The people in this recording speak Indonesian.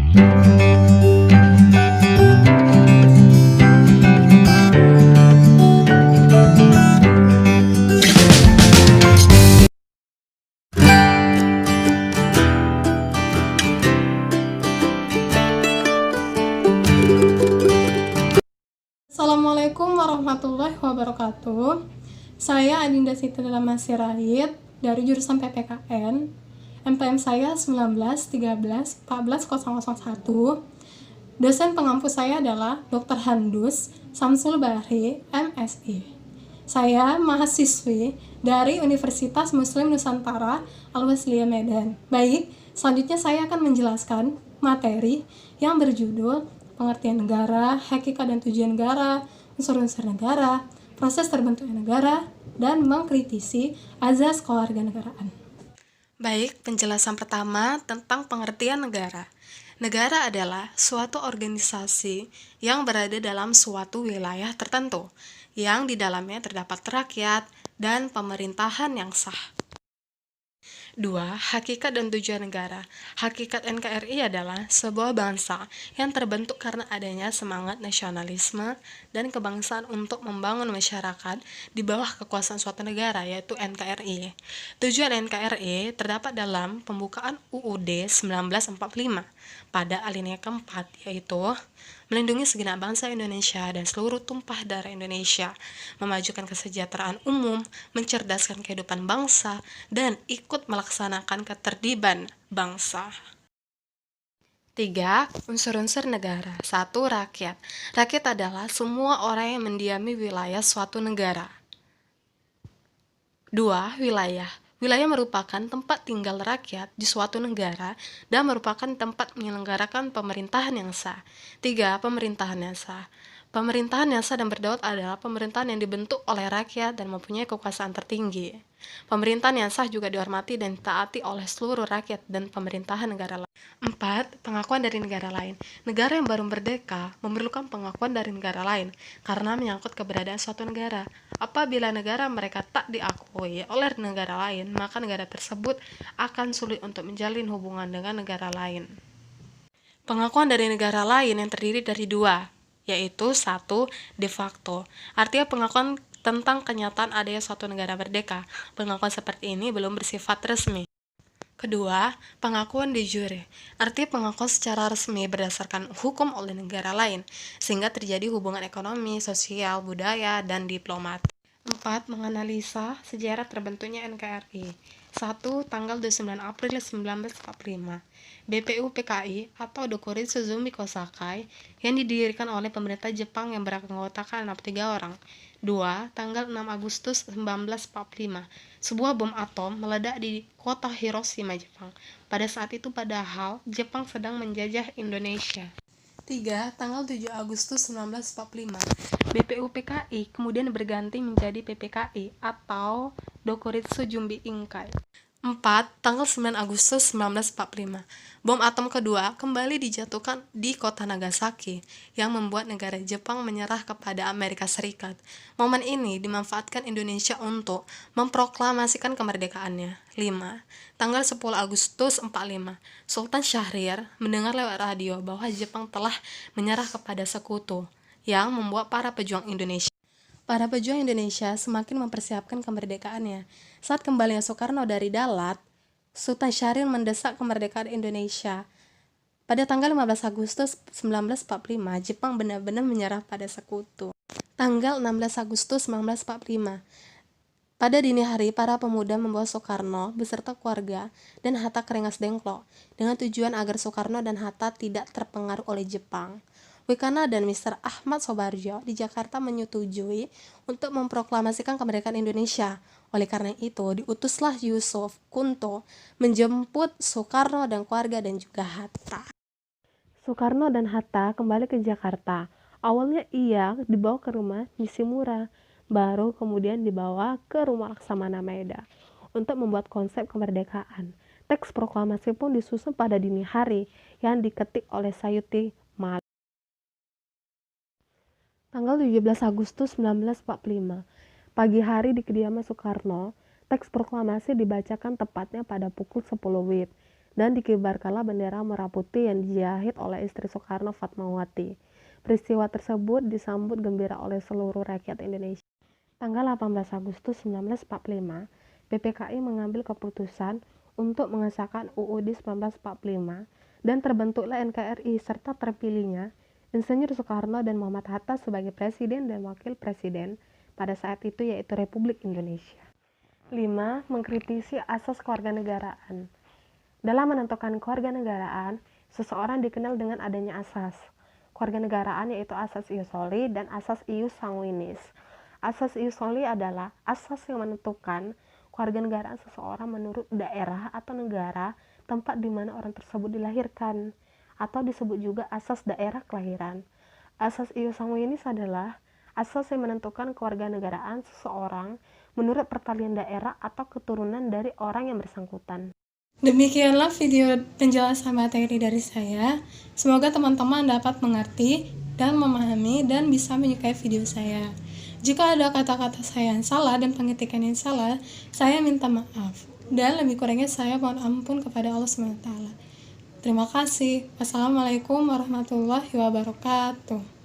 Assalamualaikum warahmatullahi wabarakatuh. Saya Adinda Siti Lama Sirait dari jurusan PPKN. MPM saya 1913144001. Dosen pengampu saya adalah Dr. Handus Samsul Bahri, MSI. Saya mahasiswi dari Universitas Muslim Nusantara Al-Wasliyah Medan. Baik, selanjutnya saya akan menjelaskan materi yang berjudul pengertian negara, hakikat dan tujuan negara, unsur-unsur negara, proses terbentuknya negara, dan mengkritisi azas kewarganegaraan. Baik, penjelasan pertama tentang pengertian negara. Negara adalah suatu organisasi yang berada dalam suatu wilayah tertentu, yang di dalamnya terdapat rakyat dan pemerintahan yang sah. 2. Hakikat dan tujuan negara. Hakikat NKRI adalah sebuah bangsa yang terbentuk karena adanya semangat nasionalisme dan kebangsaan untuk membangun masyarakat di bawah kekuasaan suatu negara, yaitu NKRI. Tujuan NKRI terdapat dalam pembukaan UUD 1945 pada alinea keempat, yaitu melindungi segenap bangsa Indonesia dan seluruh tumpah darah Indonesia, memajukan kesejahteraan umum, mencerdaskan kehidupan bangsa, dan ikut melaksanakan ketertiban bangsa. 3. Unsur-unsur negara. 1. Rakyat. Rakyat adalah semua orang yang mendiami wilayah suatu negara. 2. Wilayah. Wilayah merupakan tempat tinggal rakyat di suatu negara dan merupakan tempat menyelenggarakan pemerintahan yang sah. 3. Pemerintahan yang sah. Pemerintahan yang sah dan berdaulat adalah pemerintahan yang dibentuk oleh rakyat dan mempunyai kekuasaan tertinggi. Pemerintahan yang sah juga dihormati dan ditaati oleh seluruh rakyat dan pemerintahan negara lain. 4. Pengakuan dari negara lain. Negara yang baru merdeka memerlukan pengakuan dari negara lain karena menyangkut keberadaan suatu negara. Apabila negara mereka tak diakui oleh negara lain, maka negara tersebut akan sulit untuk menjalin hubungan dengan negara lain. Pengakuan dari negara lain yang terdiri dari 2, yaitu 1. De facto. Artinya pengakuan tentang kenyataan adanya suatu negara merdeka. Pengakuan seperti ini belum bersifat resmi. Kedua, pengakuan de jure. Arti pengakuan secara resmi berdasarkan hukum oleh negara lain, sehingga terjadi hubungan ekonomi, sosial, budaya, dan diplomatik. 4. Menganalisa sejarah terbentuknya NKRI. 1. Tanggal 29 April 1945. BPUPKI atau Dokuritsu Zumi Kosakai yang didirikan oleh pemerintah Jepang yang beranggotakan 63 orang. 2. Tanggal 6 Agustus 1945. Sebuah bom atom meledak di kota Hiroshima, Jepang. Pada saat itu padahal Jepang sedang menjajah Indonesia. 3. Tanggal 7 Agustus 1945. BPUPKI kemudian berganti menjadi PPKI atau Dokuritsu Jumbi Inkai. 4. Tanggal 9 Agustus 1945. Bom atom kedua kembali dijatuhkan di kota Nagasaki yang membuat negara Jepang menyerah kepada Amerika Serikat. Momen ini dimanfaatkan Indonesia untuk memproklamasikan kemerdekaannya. 5. Tanggal 10 Agustus 45. Sultan Syahrir mendengar lewat radio bahwa Jepang telah menyerah kepada sekutu yang membuat para pejuang Indonesia semakin mempersiapkan kemerdekaannya. Saat kembalinya Soekarno dari Dalat, Sultan Syahrir mendesak kemerdekaan Indonesia. Pada tanggal 15 Agustus 1945, Jepang benar-benar menyerah pada sekutu. Tanggal 16 Agustus 1945. Pada dini hari, para pemuda membawa Soekarno beserta keluarga dan Hatta ke Rengas Dengklok dengan tujuan agar Soekarno dan Hatta tidak terpengaruh oleh Jepang. Wikana dan Mr. Ahmad Sobarjo di Jakarta menyetujui untuk memproklamasikan kemerdekaan Indonesia. Oleh karena itu, diutuslah Yusuf Kunto menjemput Soekarno dan keluarga dan juga Hatta. Soekarno dan Hatta kembali ke Jakarta. Awalnya ia dibawa ke rumah Nishimura, baru kemudian dibawa ke rumah Laksamana Maeda untuk membuat konsep kemerdekaan. Teks proklamasi pun disusun pada dini hari yang diketik oleh Sayuti Malik. Tanggal 17 Agustus 1945, pagi hari di kediaman Soekarno, teks proklamasi dibacakan tepatnya pada pukul 10 WIB. dan dikibarkanlah bendera merah putih yang dijahit oleh istri Soekarno, Fatmawati. Peristiwa tersebut disambut gembira oleh seluruh rakyat Indonesia. Tanggal 18 Agustus 1945, PPKI mengambil keputusan untuk mengesahkan UUD 1945 dan terbentuklah NKRI serta terpilihnya Insinyur Soekarno dan Muhammad Hatta sebagai presiden dan wakil presiden pada saat itu, yaitu Republik Indonesia. 5. Mengkritisi asas kewarganegaraan. Dalam menentukan kewarganegaraan, seseorang dikenal dengan adanya asas kewarganegaraan, yaitu asas ius soli dan asas ius sanguinis. Asas ius soli adalah asas yang menentukan kewarganegaraan seseorang menurut daerah atau negara tempat di mana orang tersebut dilahirkan, atau disebut juga asas daerah kelahiran. Asas ius sanguinis adalah asas yang menentukan kewarganegaraan seseorang menurut pertalian daerah atau keturunan dari orang yang bersangkutan. Demikianlah video penjelasan materi dari saya. Semoga teman-teman dapat mengerti dan memahami dan bisa menyukai video saya. Jika ada kata-kata saya yang salah dan pengetikan yang salah, saya minta maaf. Dan lebih kurangnya saya mohon ampun kepada Allah SWT. Terima kasih. Wassalamualaikum warahmatullahi wabarakatuh.